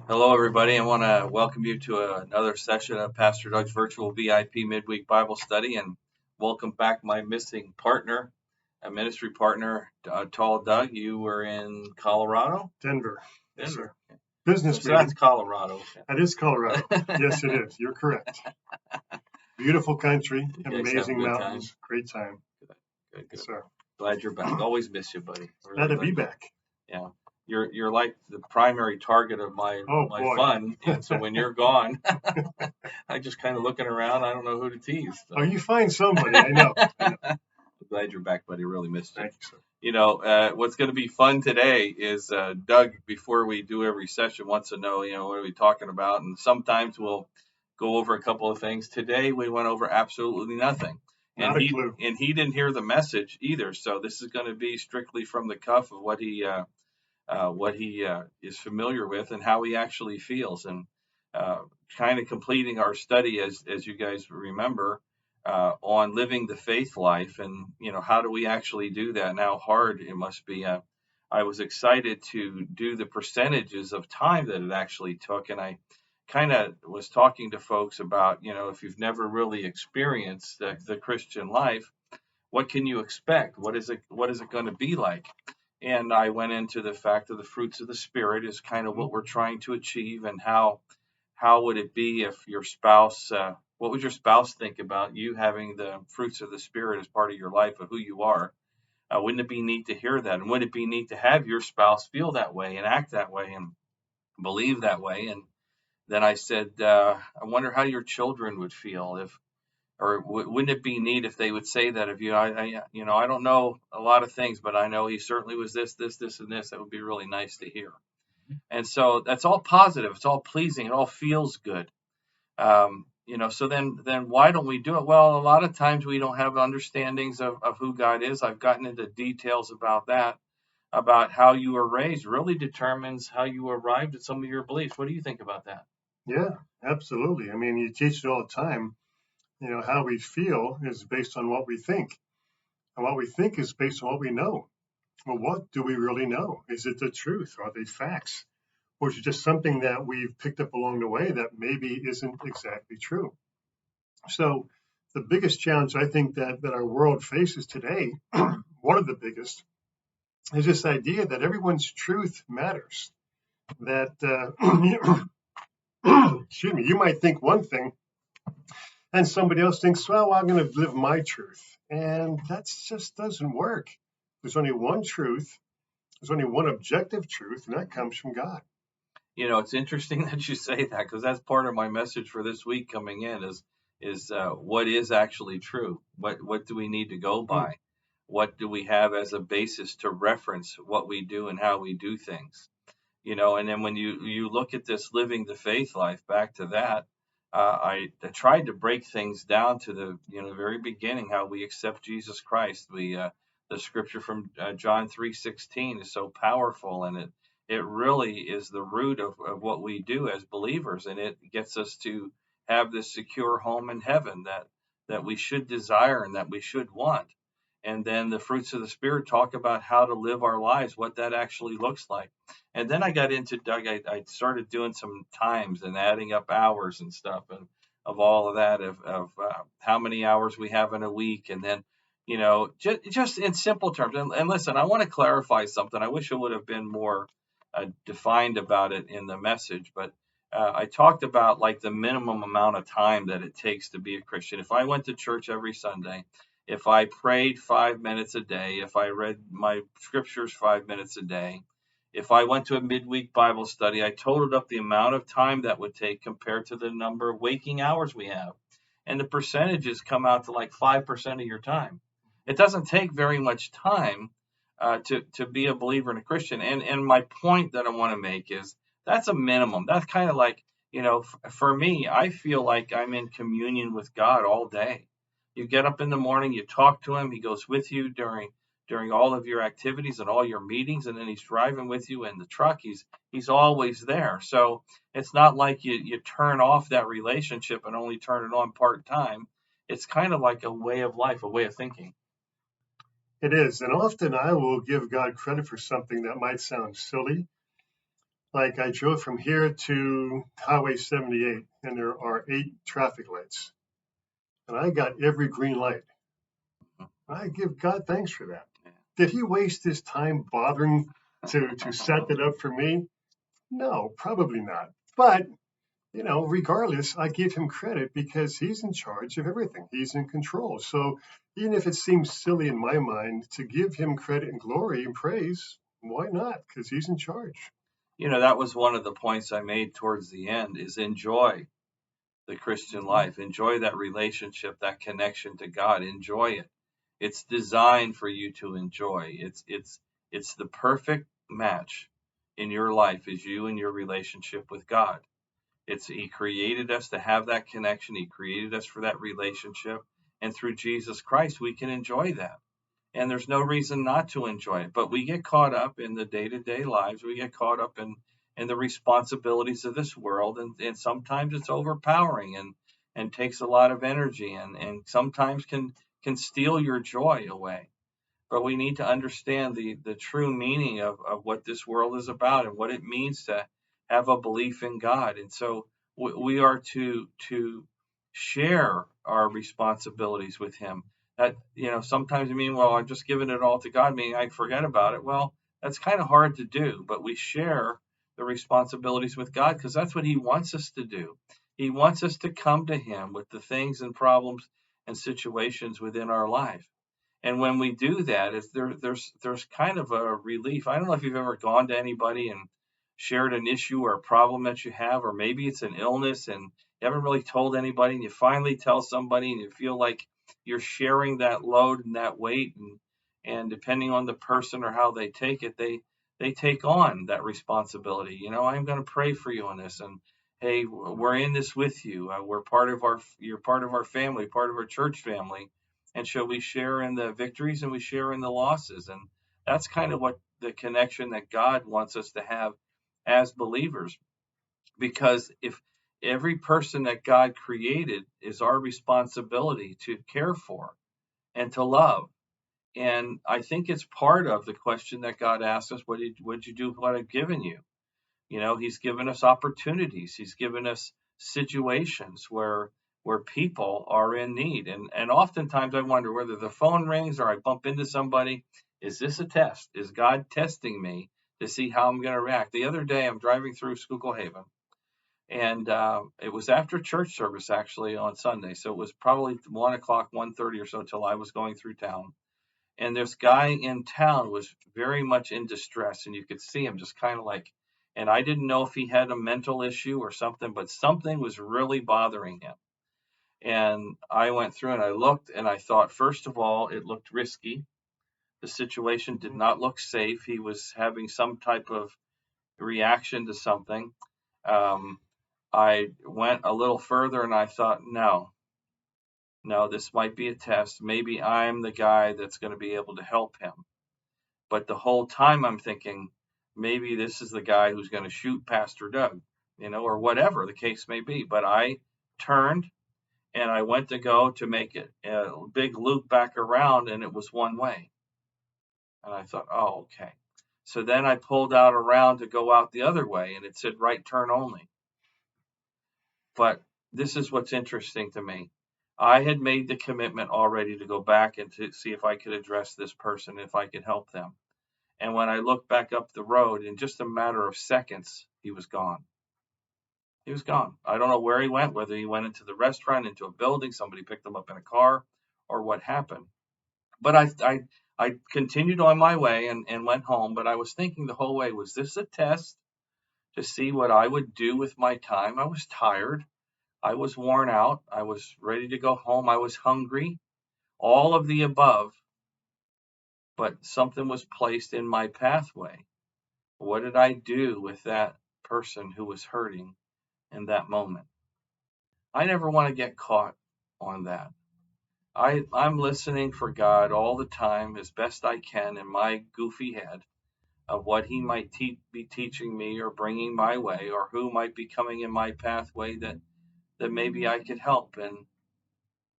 Hello, everybody. I want to welcome you to another session of Pastor Doug's virtual VIP midweek Bible study, and welcome back my missing partner, a ministry partner, Tall Doug. You were in Colorado? Denver. Yes, Denver. sir. Business So meeting. that's Colorado. That is Colorado. Yes, it is. You're correct. Beautiful country, You guys have a amazing good mountains, great time. Good. Yes, sir. Glad you're back. Always miss you, buddy. Glad to be back. Yeah. You're like the primary target of my boy. fun, and so when you're gone, I just kind of looking around. I don't know who to tease. So. Oh, you find somebody. I know. I'm glad you're back, buddy. Really missed you. Thank you, sir. You know, what's going to be fun today is Doug, before we do every session, wants to know, what are we talking about? And sometimes we'll go over a couple of things. Today, we went over absolutely nothing. Not a clue. And he didn't hear the message either. So this is going to be strictly from the cuff of what he is familiar with and how he actually feels. And kind of completing our study, as you guys remember, on living the faith life, and how do we actually do that, and how hard it must be. I was excited to do the percentages of time that it actually took, and I kind of was talking to folks about, if you've never really experienced the Christian life, what can you expect? What is it going to be like? And I went into the fact of the fruits of the Spirit is kind of what we're trying to achieve, and how would it be if your spouse, what would your spouse think about you having the fruits of the Spirit as part of your life, of who you are? Wouldn't it be neat to hear that? And wouldn't it be neat to have your spouse feel that way and act that way and believe that way? And then I said, I wonder how your children would feel if, or wouldn't it be neat if they would say that of you? I don't know a lot of things, but I know he certainly was this, and this. That would be really nice to hear. And so that's all positive. It's all pleasing. It all feels good. So then why don't we do it? Well, a lot of times we don't have understandings of who God is. I've gotten into details about that, about how you were raised really determines how you arrived at some of your beliefs. What do you think about that? Yeah, absolutely. I mean, you teach it all the time. How we feel is based on what we think. And what we think is based on what we know. Well, what do we really know? Is it the truth? Are they facts? Or is it just something that we've picked up along the way that maybe isn't exactly true? So the biggest challenge I think that our world faces today, one of the biggest, is this idea that everyone's truth matters. That, excuse me, you might think one thing and somebody else thinks, well, I'm going to live my truth. And that just doesn't work. There's only one truth. There's only one objective truth, and that comes from God. It's interesting that you say that, because that's part of my message for this week coming in is what is actually true? What do we need to go by? What do we have as a basis to reference what we do and how we do things? And then when you look at this living the faith life, back to that, I tried to break things down to the very beginning, how we accept Jesus Christ. The scripture from John 3:16 is so powerful, and it really is the root of what we do as believers, and it gets us to have this secure home in heaven that we should desire and that we should want. And then the fruits of the Spirit talk about how to live our lives, what that actually looks like. And then I got into, Doug, I started doing some times and adding up hours and stuff, and of all of that, of how many hours we have in a week. And then, just in simple terms. And listen, I want to clarify something. I wish it would have been more defined about it in the message, but I talked about like the minimum amount of time that it takes to be a Christian. If I went to church every Sunday, if I prayed 5 minutes a day, if I read my scriptures 5 minutes a day, if I went to a midweek Bible study, I totaled up the amount of time that would take compared to the number of waking hours we have. And the percentages come out to like 5% of your time. It doesn't take very much time to be a believer and a Christian. And my point that I want to make is that's a minimum. That's kind of like, for me, I feel like I'm in communion with God all day. You get up in the morning, you talk to him, he goes with you during all of your activities and all your meetings, and then he's driving with you in the truck. He's always there. So it's not like you turn off that relationship and only turn it on part-time. It's kind of like a way of life, a way of thinking. It is. And often I will give God credit for something that might sound silly. like I drove from here to Highway 78, and there are 8 traffic lights, and I got every green light. I give God thanks for that. Did he waste his time bothering to set that up for me? No, probably not. But, regardless, I give him credit because he's in charge of everything. He's in control. So even if it seems silly in my mind to give him credit and glory and praise, why not? Because he's in charge. That was one of the points I made towards the end, is enjoy the Christian life. Enjoy that relationship, that connection to God. Enjoy it. It's designed for you to enjoy. It's the perfect match in your life, is you and your relationship with God. He created us to have that connection. He created us for that relationship. And through Jesus Christ, we can enjoy that. And there's no reason not to enjoy it. But we get caught up in the day-to-day lives. We get caught up in the responsibilities of this world. And sometimes it's overpowering and takes a lot of energy and sometimes can steal your joy away. But we need to understand the true meaning of what this world is about and what it means to have a belief in God. And so we are to share our responsibilities with him. That, sometimes well, I'm just giving it all to God, meaning I forget about it. Well, that's kind of hard to do, but we share the responsibilities with God because that's what he wants us to do. He wants us to come to him with the things and problems and situations within our life. And when we do that, there's kind of a relief. I don't know if you've ever gone to anybody and shared an issue or a problem that you have, or maybe it's an illness and you haven't really told anybody, and you finally tell somebody and you feel like you're sharing that load and that weight, and depending on the person or how they take it, they take on that responsibility. I'm going to pray for you on this, and hey, we're in this with you. You're part of our family, part of our church family. And so we share in the victories and we share in the losses. And that's kind of what the connection that God wants us to have as believers. Because if every person that God created is our responsibility to care for and to love. And I think it's part of the question that God asks us, what did you do with what I've given you? He's given us opportunities. He's given us situations where people are in need. And oftentimes I wonder whether the phone rings or I bump into somebody, is this a test? Is God testing me to see how I'm going to react? The other day I'm driving through Schuylkill Haven, and it was after church service actually on Sunday. So it was probably 1 o'clock, 1:30 or so till I was going through town. And this guy in town was very much in distress, and you could see him just kind of like, and I didn't know if he had a mental issue or something, but something was really bothering him. And I went through and I looked and I thought, first of all, it looked risky. The situation did not look safe. He was having some type of reaction to something. I went a little further and I thought, no, this might be a test. Maybe I'm the guy that's going to be able to help him. But the whole time I'm thinking, maybe this is the guy who's going to shoot Pastor Doug, or whatever the case may be. But I turned and I went to go to make it a big loop back around, and it was one way. And I thought, oh, okay. So then I pulled out around to go out the other way, and it said right turn only. But this is what's interesting to me. I had made the commitment already to go back and to see if I could address this person, if I could help them. And when I looked back up the road, in just a matter of seconds, he was gone. He was gone. I don't know where he went, whether he went into the restaurant, into a building, somebody picked him up in a car, or what happened. But I continued on my way and went home. But I was thinking the whole way, was this a test to see what I would do with my time? I was tired. I was worn out. I was ready to go home. I was hungry. All of the above. But something was placed in my pathway. What did I do with that person who was hurting in that moment? I never want to get caught on that. I'm listening for God all the time as best I can in my goofy head of what he might be teaching me or bringing my way, or who might be coming in my pathway that maybe I could help. And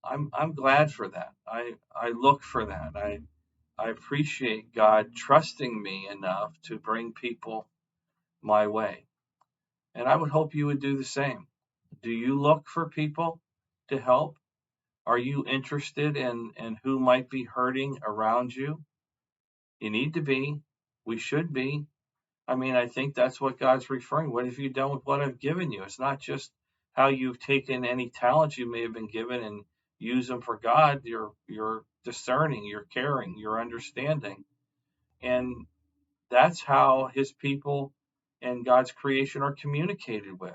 I'm glad for that. I look for that. I appreciate God trusting me enough to bring people my way. And I would hope you would do the same. Do you look for people to help? Are you interested in who might be hurting around you? You need to be. We should be. I mean, I think that's what God's referring. What have you done with what I've given you? It's not just how you've taken any talents you may have been given and use them for God. You're discerning, you're caring, you're understanding. And that's how his people and God's creation are communicated with.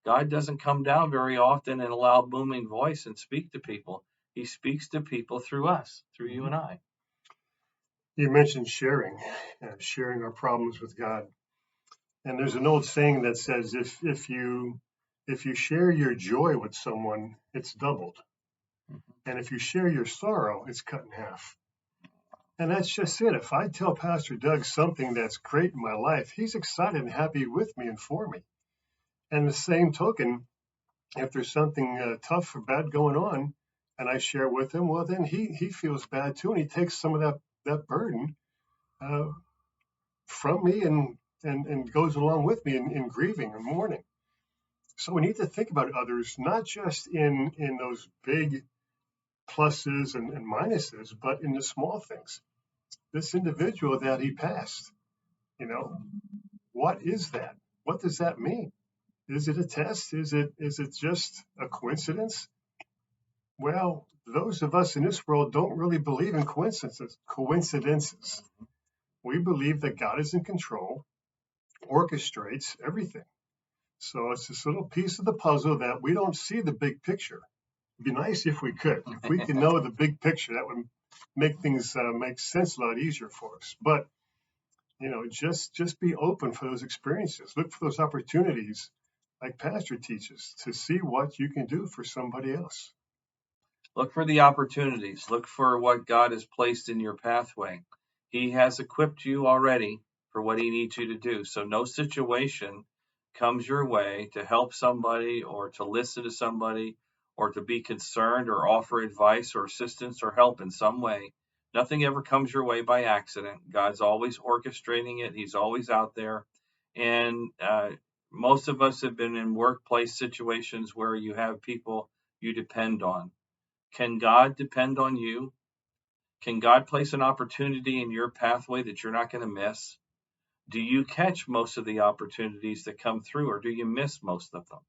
God doesn't come down very often in a loud booming voice and speak to people. He speaks to people through us, through you and I. You mentioned sharing our problems with God. And there's an old saying that says, if you share your joy with someone, it's doubled. And if you share your sorrow, it's cut in half. And that's just it. If I tell Pastor Doug something that's great in my life, he's excited and happy with me and for me. And the same token, if there's something tough or bad going on, and I share with him, well, then he feels bad too, and he takes some of that burden from me and goes along with me in grieving and mourning. So we need to think about others, not just in those big pluses and minuses, but in the small things. This individual that he passed, what is that? What does that mean? Is it a test? Is it just a coincidence? Well, those of us in this world don't really believe in coincidences. We believe that God is in control, orchestrates everything. So it's this little piece of the puzzle that we don't see the big picture. It'd be nice if we could. If we could know the big picture, that would make things make sense a lot easier for us. But just be open for those experiences. Look for those opportunities, like Pastor teaches, to see what you can do for somebody else. Look for the opportunities. Look for what God has placed in your pathway. He has equipped you already for what he needs you to do. So no situation comes your way to help somebody or to listen to somebody or to be concerned or offer advice or assistance or help in some way. Nothing ever comes your way by accident. God's always orchestrating it. He's always out there. And most of us have been in workplace situations where you have people you depend on. Can God depend on you? Can God place an opportunity in your pathway that you're not going to miss? Do you catch most of the opportunities that come through, or do you miss most of them?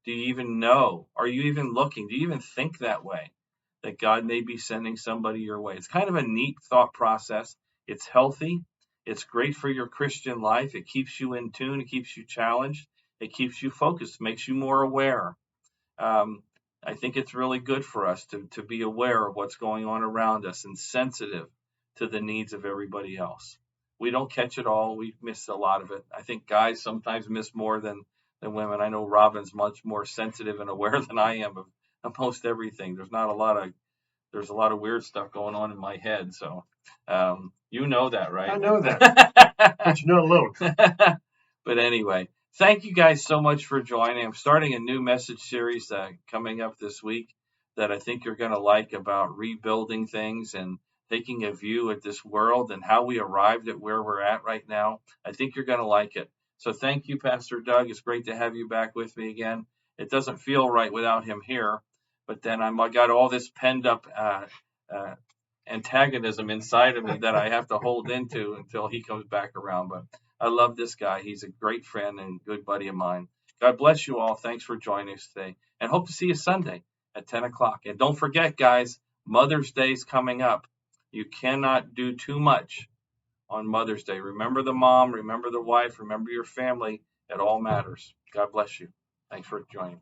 Do you even know? Are you even looking? Do you even think that way, that God may be sending somebody your way? It's kind of a neat thought process. It's healthy. It's great for your Christian life. It keeps you in tune. It keeps you challenged. It keeps you focused, makes you more aware. I think it's really good for us to be aware of what's going on around us and sensitive to the needs of everybody else. We don't catch it all. We miss a lot of it. I think guys sometimes miss more than women. I know Robin's much more sensitive and aware than I am of most everything. There's a lot of weird stuff going on in my head. So you know that, right? I know that, but you're not alone. But anyway, thank you guys so much for joining. I'm starting a new message series coming up this week that I think you're going to like, about rebuilding things and taking a view at this world and how we arrived at where we're at right now. I think you're going to like it. So thank you, Pastor Doug. It's great to have you back with me again. It doesn't feel right without him here, but then I got all this penned up antagonism inside of me that I have to hold into until he comes back around. But I love this guy. He's a great friend and good buddy of mine. God bless you all. Thanks for joining us today, and hope to see you Sunday at 10 o'clock. And don't forget, guys, Mother's Day is coming up. You cannot do too much on Mother's Day. Remember the mom, remember the wife, remember your family. It all matters. God bless you. Thanks for joining.